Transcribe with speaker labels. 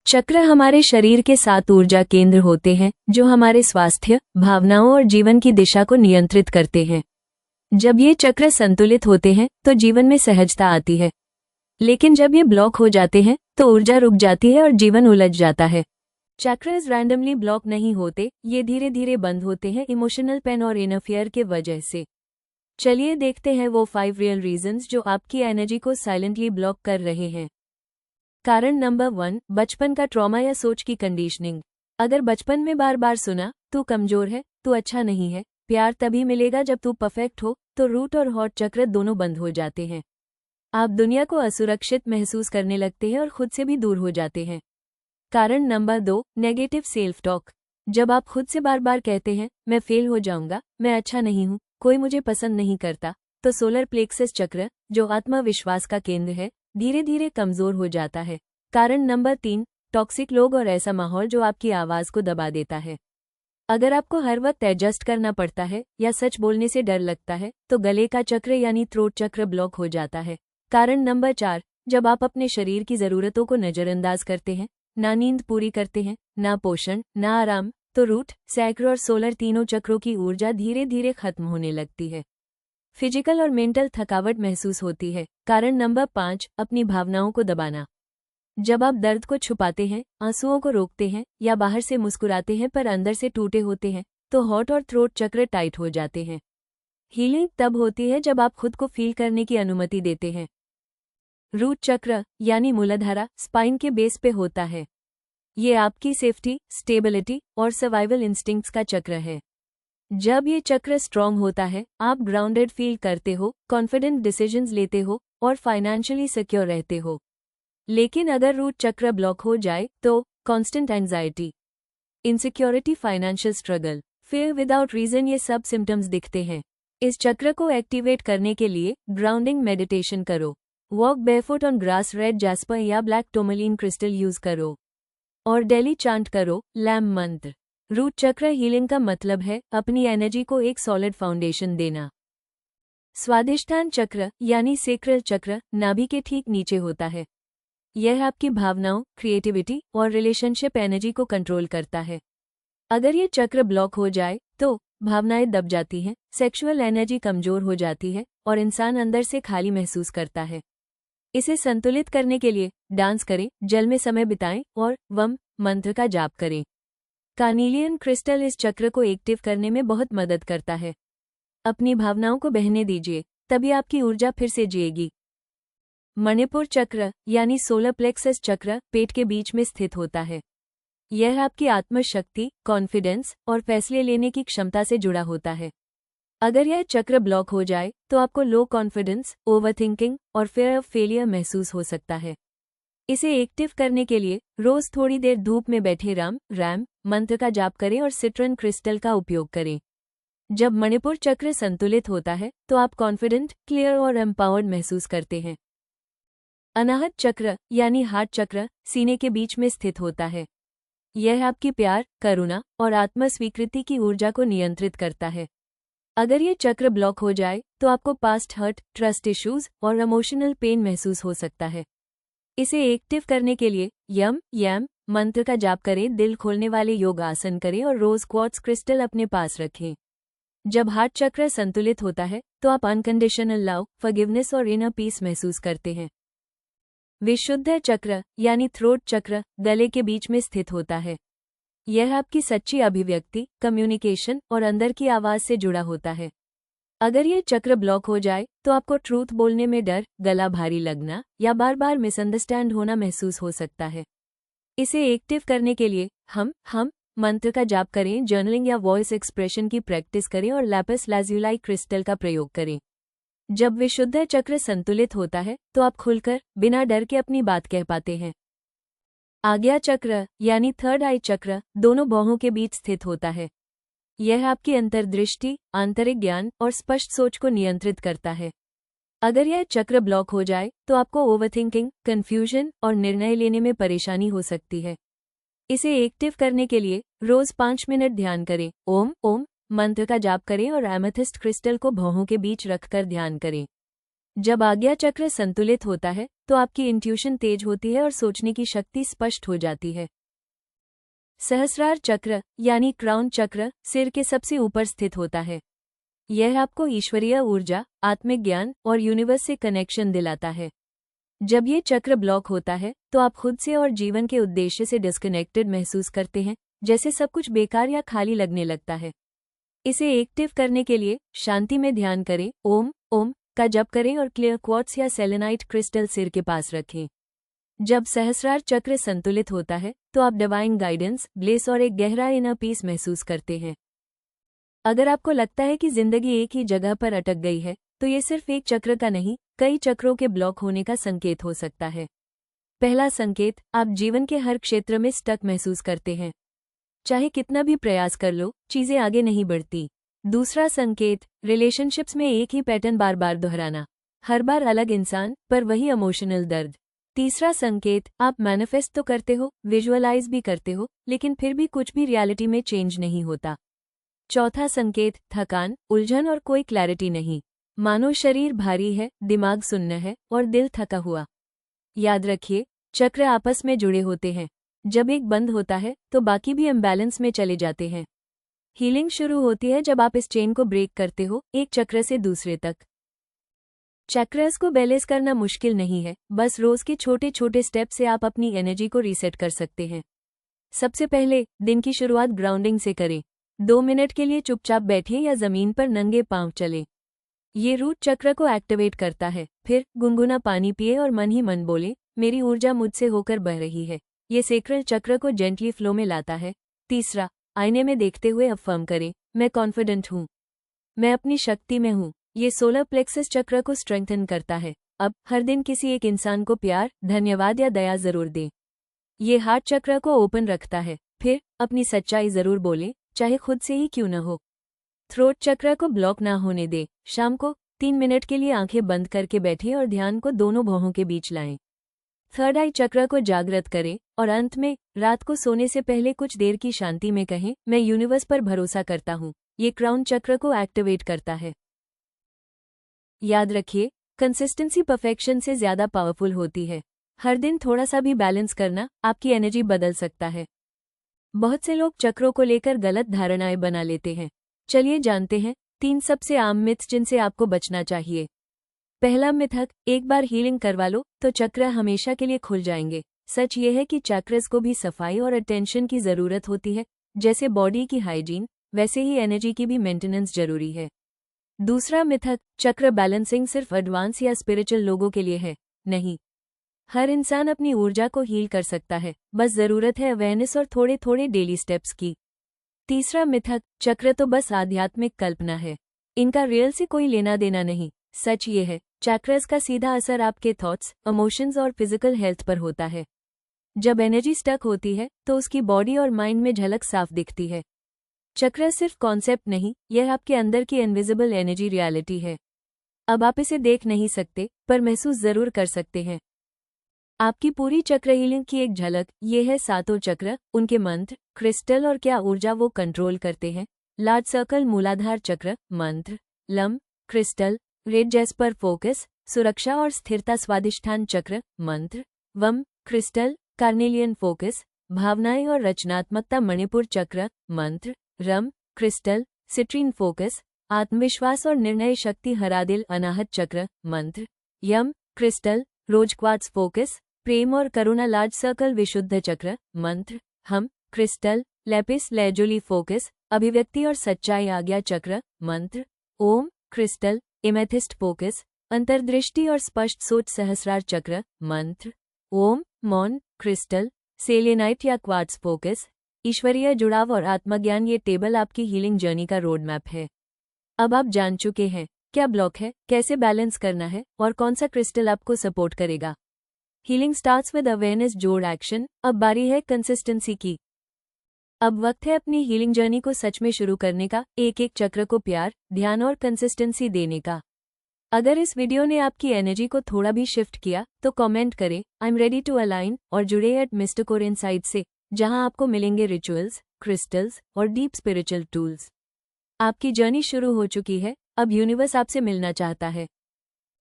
Speaker 1: चक्र हमारे शरीर के 7 ऊर्जा केंद्र होते हैं जो हमारे स्वास्थ्य, भावनाओं और जीवन की दिशा को नियंत्रित करते हैं। जब ये चक्र संतुलित होते हैं तो जीवन में सहजता आती है, लेकिन जब ये ब्लॉक हो जाते हैं तो ऊर्जा रुक जाती है और जीवन उलझ जाता है। चक्र्स रैंडमली ब्लॉक नहीं होते, ये धीरे धीरे बंद होते हैं इमोशनल पेन और इनफियर के वजह से। चलिए देखते हैं वो 5 रियल रीजंस जो आपकी एनर्जी को साइलेंटली ब्लॉक कर रहे हैं। कारण नंबर 1, बचपन का ट्रॉमा या सोच की कंडीशनिंग। अगर बचपन में बार बार सुना तू कमजोर है, तू अच्छा नहीं है, प्यार तभी मिलेगा जब तू परफेक्ट हो, तो रूट और हॉट चक्र दोनों बंद हो जाते हैं। आप दुनिया को असुरक्षित महसूस करने लगते हैं और खुद से भी दूर हो जाते हैं। कारण नंबर 2, नेगेटिव सेल्फ टॉक। जब आप खुद से बार बार कहते हैं मैं फेल हो जाऊंगा, मैं अच्छा नहीं हूं, कोई मुझे पसंद नहीं करता, तो सोलर प्लेक्सस चक्र, जो आत्मविश्वास का केंद्र है, धीरे धीरे कमजोर हो जाता है। कारण नंबर 3, टॉक्सिक लोग और ऐसा माहौल जो आपकी आवाज को दबा देता है। अगर आपको हर वक्त एडजस्ट करना पड़ता है या सच बोलने से डर लगता है तो गले का चक्र यानी थ्रोट चक्र ब्लॉक हो जाता है। कारण नंबर 4, जब आप अपने शरीर की जरूरतों को नजरअंदाज करते हैं, ना नींद पूरी करते हैं, ना पोषण, ना आराम, तो रूट, सैक्र और सोलर तीनों चक्रों की ऊर्जा धीरे धीरे खत्म होने लगती है। फिजिकल और मेंटल थकावट महसूस होती है। कारण नंबर 5, अपनी भावनाओं को दबाना। जब आप दर्द को छुपाते हैं, आंसुओं को रोकते हैं या बाहर से मुस्कुराते हैं पर अंदर से टूटे होते हैं, तो हॉट और थ्रोट चक्र टाइट हो जाते हैं। हीलिंग तब होती है जब आप खुद को फील करने की अनुमति देते हैं। रूट चक्र यानी मूलाधारा स्पाइन के बेस पे होता है। ये आपकी सेफ्टी, स्टेबिलिटी और सर्वाइवल इंस्टिंक्ट्स का चक्र है। जब ये चक्र स्ट्रांग होता है, आप ग्राउंडेड फील करते हो, कॉन्फिडेंट डिसीजंस लेते हो और फाइनेंशियली सिक्योर रहते हो। लेकिन अगर रूट चक्र ब्लॉक हो जाए तो constant anxiety, insecurity, financial struggle, fear without reason, ये सब सिम्टम्स दिखते हैं। इस चक्र को एक्टिवेट करने के लिए ग्राउंडिंग मेडिटेशन करो, walk barefoot on grass, red jasper या ब्लैक टोरमैलिन क्रिस्टल यूज करो और डेली चांट करो लैम मंत्र। रूट चक्र हीलिंग का मतलब है अपनी एनर्जी को एक सॉलिड फाउंडेशन देना। स्वादिष्टान चक्र यानी सेक्रल चक्र नाभि के ठीक नीचे होता है। यह आपकी भावनाओं, क्रिएटिविटी और रिलेशनशिप एनर्जी को कंट्रोल करता है। अगर ये चक्र ब्लॉक हो जाए तो भावनाएं दब जाती हैं, सेक्सुअल एनर्जी कमजोर हो जाती है और इंसान अंदर से खाली महसूस करता है। इसे संतुलित करने के लिए डांस करें, जल में समय बिताएं और वम मंत्र का जाप करें। कार्नेलियन क्रिस्टल इस चक्र को एक्टिव करने में बहुत मदद करता है। अपनी भावनाओं को बहने दीजिए, तभी आपकी ऊर्जा फिर से जिएगी। मणिपुर चक्र यानी सोलर प्लेक्सस चक्र पेट के बीच में स्थित होता है। यह आपकी आत्मशक्ति, कॉन्फिडेंस और फैसले लेने की क्षमता से जुड़ा होता है। अगर यह चक्र ब्लॉक हो जाए तो आपको लो कॉन्फिडेंस, ओवरथिंकिंग और फियर ऑफ फेलियर महसूस हो सकता है। इसे एक्टिव करने के लिए रोज थोड़ी देर धूप में बैठे रैम मंत्र का जाप करें और सिट्रन क्रिस्टल का उपयोग करें। जब मणिपुर चक्र संतुलित होता है तो आप कॉन्फिडेंट, क्लियर और एम्पावर्ड महसूस करते हैं। अनाहत चक्र यानी हार्ट चक्र सीने के बीच में स्थित होता है। यह आपकी प्यार, करुणा और आत्म स्वीकृति की ऊर्जा को नियंत्रित करता है। अगर ये चक्र ब्लॉक हो जाए तो आपको पास्ट हर्ट, ट्रस्ट इश्यूज और इमोशनल पेन महसूस हो सकता है। इसे एक्टिव करने के लिए यम मंत्र का जाप करें, दिल खोलने वाले योग आसन करें और रोज क्वार्ट्ज क्रिस्टल अपने पास रखें। जब हार्ट चक्र संतुलित होता है तो आप अनकंडीशनल लव, फॉरगिवनेस और इनर पीस महसूस करते हैं। विशुद्ध चक्र यानी थ्रोट चक्र गले के बीच में स्थित होता है। यह आपकी सच्ची अभिव्यक्ति, कम्युनिकेशन और अंदर की आवाज से जुड़ा होता है। अगर ये चक्र ब्लॉक हो जाए तो आपको ट्रूथ बोलने में डर, गला भारी लगना या बार बार मिसअंडरस्टैंड होना महसूस हो सकता है। इसे एक्टिव करने के लिए हम मंत्र का जाप करें, जर्नलिंग या वॉइस एक्सप्रेशन की प्रैक्टिस करें और लैपिस लाजुलाई क्रिस्टल का प्रयोग करें। जब विशुद्ध चक्र संतुलित होता है तो आप खुलकर बिना डर के अपनी बात कह पाते हैं। आज्ञा चक्र यानी थर्ड आई चक्र दोनों बाहों के बीच स्थित होता है। यह आपकी अंतर्दृष्टि, आंतरिक ज्ञान और स्पष्ट सोच को नियंत्रित करता है। अगर यह चक्र ब्लॉक हो जाए तो आपको ओवरथिंकिंग, कंफ्यूजन और निर्णय लेने में परेशानी हो सकती है। इसे एक्टिव करने के लिए रोज 5 मिनट ध्यान करें, ओम मंत्र का जाप करें और एमेथिस्ट क्रिस्टल को भौहों के बीच रखकर ध्यान करें। जब आज्ञा चक्र संतुलित होता है तो आपकी इंट्यूशन तेज होती है और सोचने की शक्ति स्पष्ट हो जाती है। सहस्रार चक्र यानी क्राउन चक्र सिर के सबसे ऊपर स्थित होता है। यह आपको ईश्वरीय ऊर्जा, आत्मिक ज्ञान और यूनिवर्स से कनेक्शन दिलाता है। जब ये चक्र ब्लॉक होता है तो आप खुद से और जीवन के उद्देश्य से डिस्कनेक्टेड महसूस करते हैं, जैसे सब कुछ बेकार या खाली लगने लगता है। इसे एक्टिव करने के लिए शांति में ध्यान करें, ओम ओम का जप करें और क्लियर क्वार्ट्ज या सेलेनाइट क्रिस्टल सिर के पास रखें। जब सहस्रार चक्र संतुलित होता है तो आप डिवाइन गाइडेंस, ब्लेस और एक गहरा इनर पीस महसूस करते हैं। अगर आपको लगता है कि जिंदगी एक ही जगह पर अटक गई है तो ये सिर्फ एक चक्र का नहीं, कई चक्रों के ब्लॉक होने का संकेत हो सकता है। पहला संकेत, आप जीवन के हर क्षेत्र में स्टक महसूस करते हैं। चाहे कितना भी प्रयास कर लो, चीजें आगे नहीं बढ़ती। दूसरा संकेत, रिलेशनशिप्स में एक ही पैटर्न बार बार दोहराना, हर बार अलग इंसान पर वही इमोशनल दर्द। तीसरा संकेत, आप मैनिफेस्ट तो करते हो, विजुअलाइज भी करते हो, लेकिन फिर भी कुछ भी रियलिटी में चेंज नहीं होता। चौथा संकेत, थकान, उलझन और कोई क्लैरिटी नहीं, मानो शरीर भारी है, दिमाग सुन्न है और दिल थका हुआ। याद रखिए, चक्र आपस में जुड़े होते हैं। जब एक बंद होता है तो बाकी भी इम्बैलेंस में चले जाते हैं। हीलिंग शुरू होती है जब आप इस चेन को ब्रेक करते हो, एक चक्र से दूसरे तक। चक्रस को बैलेंस करना मुश्किल नहीं है, बस रोज के छोटे छोटे स्टेप से आप अपनी एनर्जी को रीसेट कर सकते हैं। सबसे पहले दिन की शुरुआत ग्राउंडिंग से करें। 2 मिनट के लिए चुपचाप बैठें या जमीन पर नंगे पांव चलें। ये रूट चक्र को एक्टिवेट करता है। फिर गुनगुना पानी पिए और मन ही मन बोले, मेरी ऊर्जा मुझसे होकर बह रही है। ये सेक्रल चक्र को जेंटली फ्लो में लाता है। तीसरा, आईने में देखते हुए अफर्म करें, मैं कॉन्फिडेंट हूँ, मैं अपनी शक्ति में हूँ। ये सोलर प्लेक्सस चक्र को स्ट्रेंथन करता है। अब हर दिन किसी एक इंसान को प्यार, धन्यवाद या दया जरूर दें। ये हार्ट चक्र को ओपन रखता है। फिर अपनी सच्चाई जरूर बोले, चाहे खुद से ही क्यों न हो। थ्रोट चक्र को ब्लॉक ना होने दे। शाम को 3 मिनट के लिए आंखें बंद करके बैठे और ध्यान को दोनों भौहों के बीच लाएं। थर्ड आई चक्र को जागृत करें और अंत में रात को सोने से पहले कुछ देर की शांति में कहें, मैं यूनिवर्स पर भरोसा करता हूँ। ये क्राउन चक्र को एक्टिवेट करता है। याद रखिए, कंसिस्टेंसी परफेक्शन से ज्यादा पावरफुल होती है। हर दिन थोड़ा सा भी बैलेंस करना आपकी एनर्जी बदल सकता है। बहुत से लोग चक्रों को लेकर गलत धारणाएं बना लेते हैं। चलिए जानते हैं 3 सबसे आम मिथ्स जिनसे आपको बचना चाहिए। पहला मिथक, एक बार हीलिंग करवा लो तो चक्र हमेशा के लिए खुल जाएंगे। सच ये है कि चक्रस को भी सफाई और अटेंशन की जरूरत होती है। जैसे बॉडी की हाइजीन, वैसे ही एनर्जी की भी मेंटेनेंस जरूरी है। दूसरा मिथक, चक्र बैलेंसिंग सिर्फ एडवांस या स्पिरिचुअल लोगों के लिए है। नहीं, हर इंसान अपनी ऊर्जा को हील कर सकता है, बस जरूरत है अवेयरनेस और थोड़े थोड़े डेली स्टेप्स की। तीसरा मिथक, चक्र तो बस आध्यात्मिक कल्पना है, इनका रियल से कोई लेना देना नहीं। सच ये है, चक्रस का सीधा असर आपके थॉट्स, इमोशंस और फिजिकल हेल्थ पर होता है। जब एनर्जी स्टक होती है तो उसकी बॉडी और माइंड में झलक साफ दिखती है। चक्र सिर्फ कॉन्सेप्ट नहीं, यह आपके अंदर की इनविजिबल एनर्जी रियलिटी है। अब आप इसे देख नहीं सकते, पर महसूस जरूर कर सकते हैं। आपकी पूरी चक्र हीलिंग की एक झलक ये है 7 चक्र, उनके मंत्र, क्रिस्टल और क्या ऊर्जा वो कंट्रोल करते हैं। लार्ज सर्कल मूलाधार चक्र, मंत्र, lump, crystal, red jasper focus, सुरक्षा और स्थिरता। स्वादिष्ठान चक्र, मंत्र, वम, क्रिस्टल, कार्नेलियन फोकस, भावनाएं और रचनात्मकता। मणिपुर चक्र, मंत्र, रम, क्रिस्टल, सिट्रीन फोकस, आत्मविश्वास और निर्णय शक्ति। हरादिल अनाहत चक्र, मंत्र, यम, क्रिस्टल, रोज क्वार्ट्ज फोकस, प्रेम और करुणा। लार्ज सर्कल विशुद्ध चक्र, मंत्र, हम, क्रिस्टल, लेपिस लेजुली फोकस, अभिव्यक्ति और सच्चाई। आज्ञा चक्र, मंत्र, ओम, क्रिस्टल, एमेथिस्ट फोकस, अंतर्दृष्टि और स्पष्ट सोच। सहस्रार चक्र, मंत्र, ओम, मौन, क्रिस्टल, सेलेनाइट या क्वार्ट्ज फोकस, ईश्वरीय जुड़ाव और आत्मज्ञान। ये टेबल आपकी हीलिंग जर्नी का रोड मैप है। अब आप जान चुके हैं क्या ब्लॉक है, कैसे बैलेंस करना है और कौन सा क्रिस्टल आपको सपोर्ट करेगा। हीलिंग स्टार्ट्स विद अवेयरनेस, जोड़ एक्शन। अब बारी है कंसिस्टेंसी की। अब वक्त है अपनी हीलिंग जर्नी को सच में शुरू करने का, एक एक चक्र को प्यार, ध्यान और कंसिस्टेंसी देने का। अगर इस वीडियो ने आपकी एनर्जी को थोड़ा भी शिफ्ट किया तो कमेंट करें, I am ready to align, और जुड़े एट मिस्टिक इनसाइट से, जहां आपको मिलेंगे रिचुअल्स, क्रिस्टल्स और डीप स्पिरिचुअल टूल्स। आपकी जर्नी शुरू हो चुकी है, अब यूनिवर्स आपसे मिलना चाहता है।